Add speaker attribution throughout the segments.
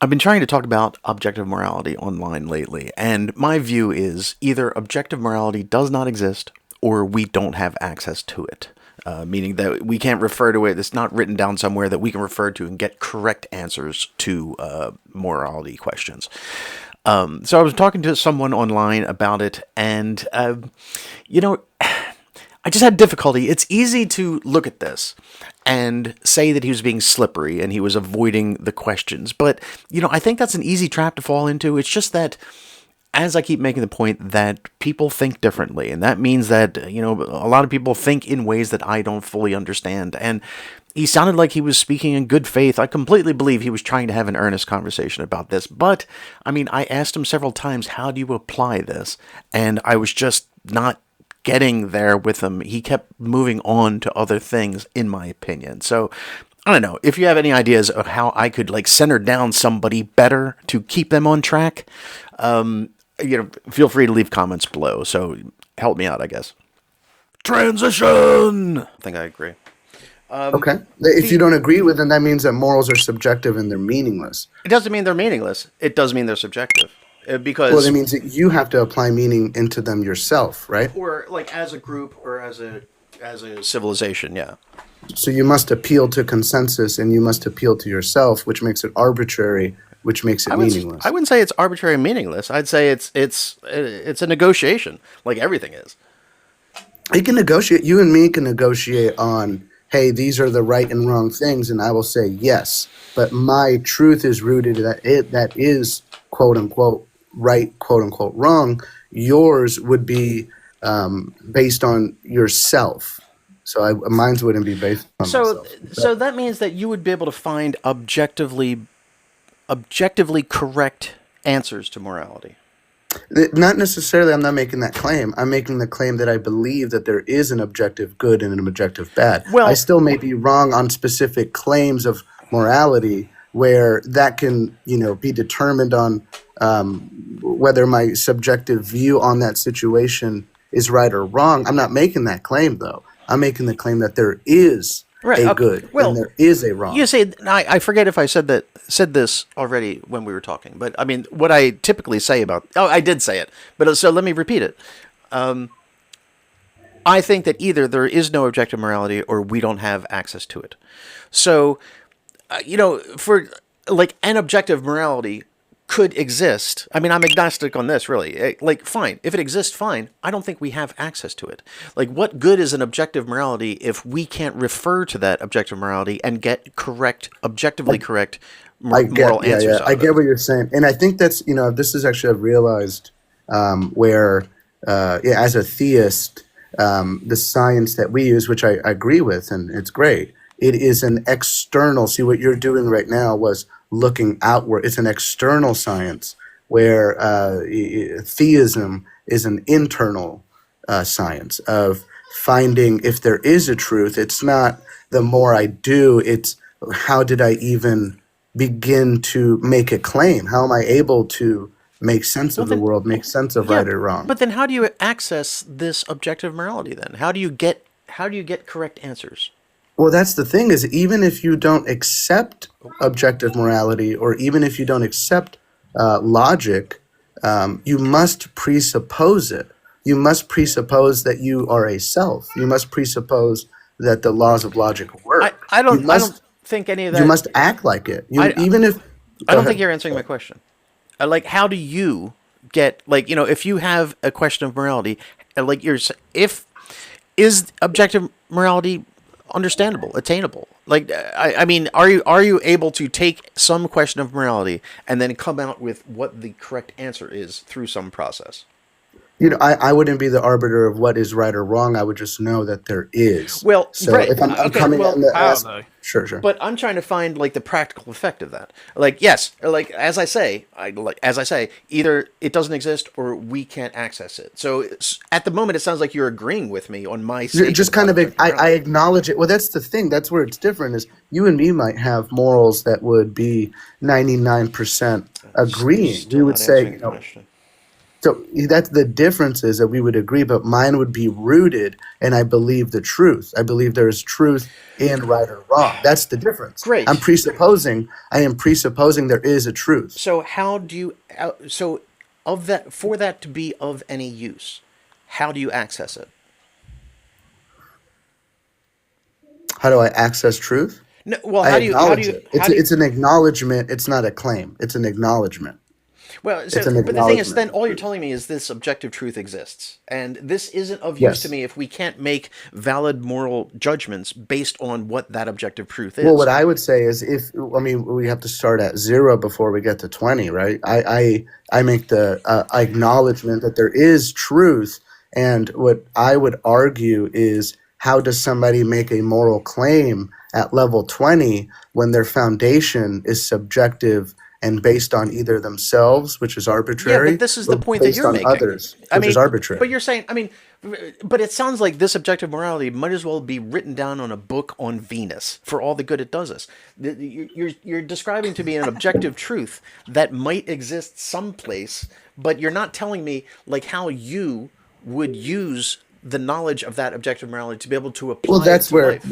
Speaker 1: I've been trying to talk about objective morality online lately, and my view is either objective morality does not exist or we don't have access to it. Meaning that we can't refer to it, it's not written down somewhere that we can refer to and get correct answers to morality questions. So I was talking to someone online about it, and, you know, I just had difficulty. It's easy to look at this and say that he was being slippery and he was avoiding the questions. But, I think that's an easy trap to fall into. It's just that, as I keep making the point, that people think differently. And that means that, a lot of people think in ways that I don't fully understand. And he sounded like he was speaking in good faith. I completely believe he was trying to have an earnest conversation about this. But, I asked him several times, how do you apply this? And I was just not getting there with him. He kept moving on to other things, in my opinion. So, I don't know. If you have any ideas of how I could, center down somebody better to keep them on track, feel free to leave comments below. So, help me out, I guess. Transition! I think I agree.
Speaker 2: Okay. If you don't agree with them, that means that morals are subjective and they're meaningless.
Speaker 1: It doesn't mean they're meaningless. It does mean they're subjective. Because
Speaker 2: Well, it means that you have to apply meaning into them yourself, right?
Speaker 1: or as a group or as a civilization, yeah.
Speaker 2: So you must appeal to consensus and you must appeal to yourself, which makes it arbitrary, which makes it meaningless.
Speaker 1: I wouldn't say it's arbitrary and meaningless. I'd say it's a negotiation, like everything is.
Speaker 2: You can negotiate. You and me can negotiate on, hey, these are the right and wrong things, and I will say yes. But my truth is rooted that is quote unquote right, quote unquote wrong. Yours would be based on yourself. So mine wouldn't be based on myself.
Speaker 1: So that means that you would be able to find objectively correct answers to morality.
Speaker 2: Not necessarily. I'm not making that claim. I'm making the claim that I believe that there is an objective good and an objective bad.
Speaker 1: Well,
Speaker 2: I still may be wrong on specific claims of morality where that can, be determined on whether my subjective view on that situation is right or wrong. I'm not making that claim, though. I'm making the claim that there is a good and there is a wrong.
Speaker 1: You say, I forget if I said this already when we were talking, but what I typically say about, I did say it, but so let me repeat it. I think that either there is no objective morality or we don't have access to it. So, for an objective morality could exist. I'm agnostic on this, really. Fine. If it exists, fine. I don't think we have access to it. What good is an objective morality if we can't refer to that objective morality and get objectively correct moral answers?
Speaker 2: I get what you're saying. And I think that's, this is actually I've realized where, as a theist, the science that we use, which I agree with, and it's great, it is an external, see what you're doing right now was looking outward. It's an external science where theism is an internal science of finding if there is a truth. It's not the more I do, it's how did I even begin to make a claim? How am I able to make sense of the world, make sense of right or wrong?
Speaker 1: But then how do you access this objective morality then? How do you get correct answers?
Speaker 2: Well, that's the thing is even if you don't accept objective morality or even if you don't accept logic, you must presuppose it. You must presuppose that you are a self. You must presuppose that the laws of logic work.
Speaker 1: I don't think any of that.
Speaker 2: You must act like it.
Speaker 1: I don't think you're answering my question. How do you get, if you have a question of morality, is objective morality understandable, attainable? Are you able to take some question of morality and then come out with what the correct answer is through some process?
Speaker 2: I wouldn't be the arbiter of what is right or wrong. I would just know that there is.
Speaker 1: Well,
Speaker 2: so
Speaker 1: right.
Speaker 2: if I'm coming on the
Speaker 3: I don't know.
Speaker 2: Sure.
Speaker 1: But I'm trying to find the practical effect of that. Yes, as I say, either it doesn't exist or we can't access it. So at the moment, it sounds like you're agreeing with me on my statement.
Speaker 2: Just kind of, I acknowledge it. Well, that's the thing. That's where it's different. Is you and me might have morals that would be 99% agreeing. You would say, So that's the difference, is that we would agree, but mine would be rooted, and I believe the truth. I believe there is truth in right or wrong. That's the difference.
Speaker 1: Great.
Speaker 2: I am presupposing there is a truth.
Speaker 1: So how do you so of that for that to be of any use? How do you access it?
Speaker 2: How do I access truth?
Speaker 1: No, well,
Speaker 2: I
Speaker 1: how do
Speaker 2: acknowledge
Speaker 1: you
Speaker 2: it.
Speaker 1: how do you
Speaker 2: It's an acknowledgement. It's not a claim. It's an acknowledgement.
Speaker 1: Well,
Speaker 2: It's
Speaker 1: so,
Speaker 2: an
Speaker 1: but the thing is,
Speaker 2: acknowledgement
Speaker 1: then
Speaker 2: of
Speaker 1: all you're
Speaker 2: truth.
Speaker 1: telling me is this objective truth exists, and this isn't of use to
Speaker 2: Yes.
Speaker 1: me if we can't make valid moral judgments based on what that objective truth
Speaker 2: Well, what
Speaker 1: is.
Speaker 2: I would say is, if I mean, we have to start at zero before we get to 20, right? I make the acknowledgement that there is truth, and what I would argue is, how does somebody make a moral claim at level 20 when their foundation is subjective and based on either themselves, which is
Speaker 1: Yeah, but
Speaker 2: arbitrary,
Speaker 1: this is the
Speaker 2: or
Speaker 1: point that
Speaker 2: based
Speaker 1: you're
Speaker 2: on
Speaker 1: making.
Speaker 2: others,
Speaker 1: I
Speaker 2: which is
Speaker 1: mean, but
Speaker 2: arbitrary?
Speaker 1: you're saying, I mean, but it sounds like this objective morality might as well be written down on a book on Venus for all the good it does us. You're describing to me an objective truth that might exist someplace, but you're not telling me like how you would use the knowledge of that objective morality to be able to
Speaker 2: Well,
Speaker 1: apply it to life.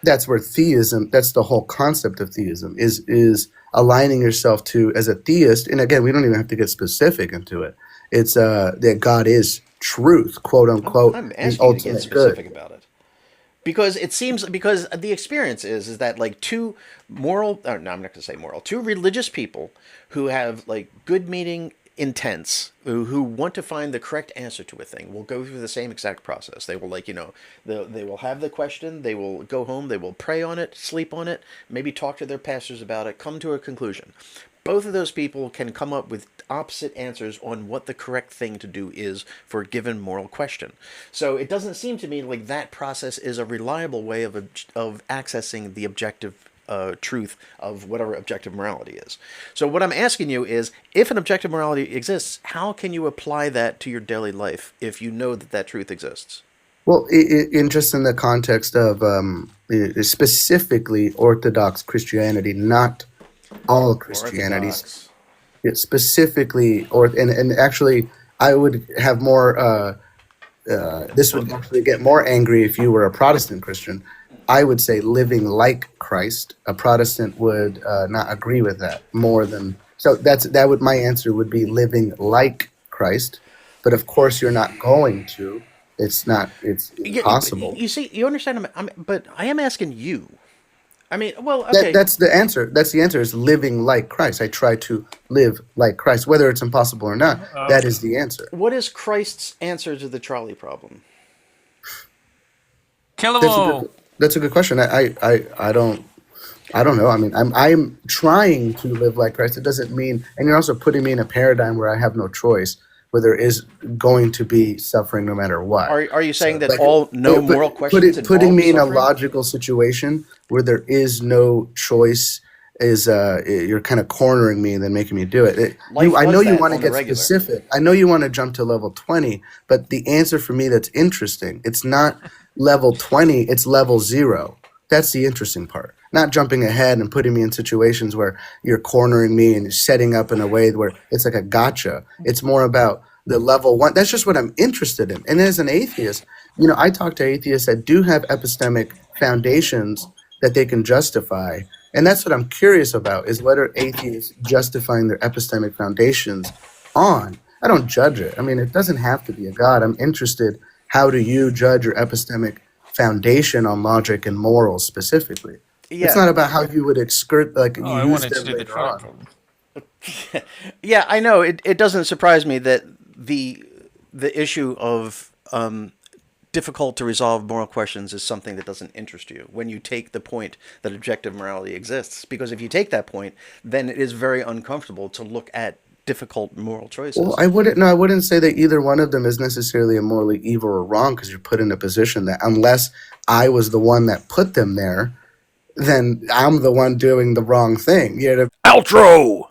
Speaker 2: that's where theism, that's the whole concept of theism, is aligning yourself to, as a theist. And again, we don't even have to get specific into it. It's that God is truth, quote unquote,
Speaker 1: I'm
Speaker 2: the
Speaker 1: asking you to get
Speaker 2: ultimate good.
Speaker 1: specific about it. Because it seems because the experience is that like two moral or no, I'm not going to say moral, two religious people who have like good meaning intents who want to find the correct answer to a thing will go through the same exact process. They will like they will have the question, they will go home, they will pray on it, sleep on it, maybe talk to their pastors about it, come to a conclusion. Both of those people can come up with opposite answers on what the correct thing to do is for a given moral question. So it doesn't seem to me like that process is a reliable way of accessing the objective truth of whatever objective morality is. So what I'm asking you is, if an objective morality exists, how can you apply that to your daily life if you know that that truth exists?
Speaker 2: Well, in just in the context of specifically Orthodox Christianity, not all Christianities,
Speaker 1: Orthodox.
Speaker 2: specifically, and actually, I would have more. This would actually get more angry if you were a Protestant Christian. I would say living like Christ. A Protestant would not agree with that more than so. That would my answer would be living like Christ. But of course, you're not going to. It's not. It's impossible.
Speaker 1: You see, you understand, but I am asking you. I mean, well,
Speaker 2: That
Speaker 1: okay.
Speaker 2: that's the answer. That's the answer, is living like Christ. I try to live like Christ, whether it's impossible or not. That is the answer.
Speaker 1: What is Christ's answer to the trolley problem?
Speaker 3: Kill 'em
Speaker 2: That's a good.
Speaker 3: all.
Speaker 2: That's a good question. I don't know. I mean, I'm trying to live like Christ. It doesn't mean, and you're also putting me in a paradigm where I have no choice, where there is going to be suffering no matter what.
Speaker 1: Are you saying that
Speaker 2: Like,
Speaker 1: all no moral questions
Speaker 2: putting
Speaker 1: involve
Speaker 2: me in a
Speaker 1: suffering?
Speaker 2: logical situation where there is no choice is you're kind of cornering me and then making me do it.
Speaker 1: Life
Speaker 2: I know
Speaker 1: does
Speaker 2: you
Speaker 1: that
Speaker 2: want to
Speaker 1: on the
Speaker 2: get
Speaker 1: regular.
Speaker 2: specific. I know you want to jump to level 20, but the answer for me that's interesting, it's not level 20, it's level 0. That's the interesting part. Not jumping ahead and putting me in situations where you're cornering me and setting up in a way where it's like a gotcha. It's more about the level 1. That's just what I'm interested in. And as an atheist, I talk to atheists that do have epistemic foundations that they can justify. And that's what I'm curious about, is what are atheists justifying their epistemic foundations on? I don't judge it. I mean, it doesn't have to be a God. I'm interested, how do you judge your epistemic foundation on logic and morals specifically? It's
Speaker 1: Yeah,
Speaker 2: not about how you would like
Speaker 3: Oh, I
Speaker 2: use
Speaker 3: wanted to
Speaker 2: them
Speaker 3: do the
Speaker 2: later
Speaker 3: trolley
Speaker 2: on.
Speaker 3: problem.
Speaker 1: yeah, I know. It doesn't surprise me that the issue of difficult to resolve moral questions is something that doesn't interest you when you take the point that objective morality exists. Because if you take that point, then it is very uncomfortable to look at difficult moral
Speaker 2: Well,
Speaker 1: choices.
Speaker 2: I wouldn't. No, I wouldn't say that either one of them is necessarily a morally evil or wrong, because you're put in a position that, unless I was the one that put them there, then I'm the one doing the wrong thing.
Speaker 1: Outro!